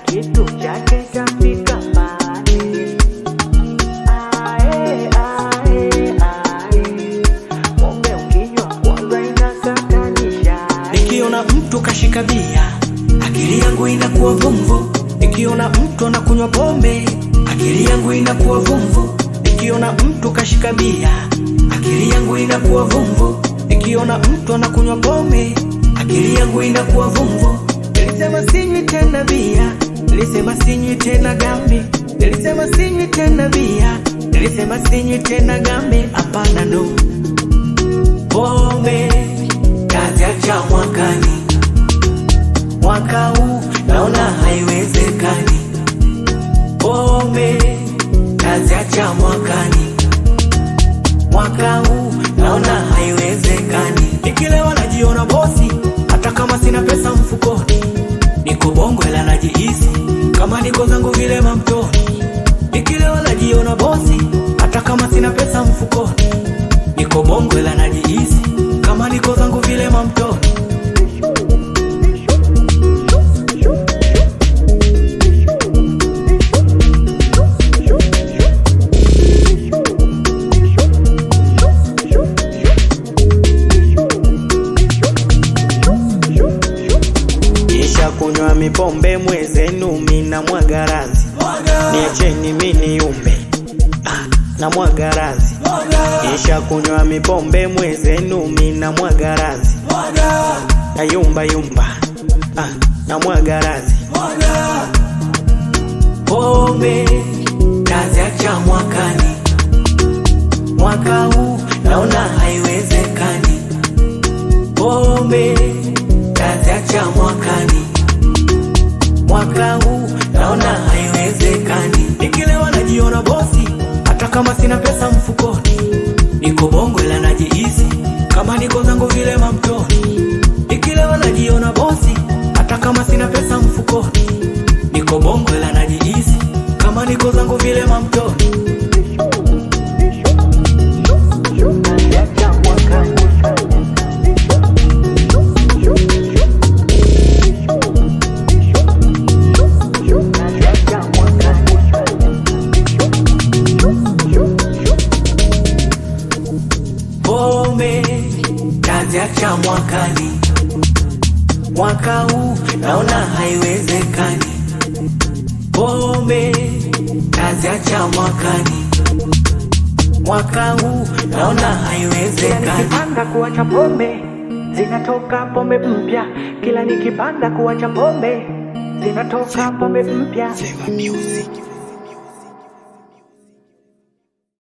kitu chake chafika mbali. Ae, ae, ae, pombe ukinywa kwanza inakatanisha. Nikiona mtu kashika bia, akili yangu inakuwa vumvu. Nikiona mtu anakunywa pombe, akili yangu inakuwa vumvu. Nikiona mtu kashika bia, akili yangu inakuwa vumvu. Nikiona mtu anakunywa pombe, akili yangu inakuwa vumvu. Nilisema sinywi tena bia, nilisema sinywi tena gambi, nilisema sinywi tena bia, nilisema sinywi tena gambi. Hapana, no, pombe taziacha mwakani. Mwaka huu naona haiwezekani. Pombe taziacha mwakani. Mwaka huu naona haiwezekani. Nikilewa najiona bosi, hata kama sina pesa mfukoni. Niko bongo ila najihisi kama niko zangu vile mamtoni. Nikilewa najiona bosi, hata kama sina pesa mfukoni. Niko bongo ila najihisi kama niko zangu vile mamtoni. Kunywa mipombe mwezenu mina mwagarazi. Niacheni mini yumbe na mwagarazi. Isha kunywa mipombe mwezenu mina mwagarazi. Na yumba yumba na mwagarazi. Pombe taziacha mwakani. Mwaka huu naona haiwezekani. Pombe taziacha mwakani. Mwaka huu naona haiwezekani. Nikilewa najiona bosi, hata kama sina pesa mfukoni. Niko bongo ila najihisi kama niko zangu vile mamtoni. Nikilewa najiona bosi, hata kama sina pesa mfukoni. Niko bongo ila najihisi kama niko zangu vile mamtoni. Pombe taziacha mwakani. Mwaka huu naona haiwezekani. Pombe taziacha mwakani. Mwaka huu naona haiwezekani. Nikipanda kuacha pombe zinatoka pombe mpya. Kila nikipanda kuacha pombe zinatoka pombe mpya.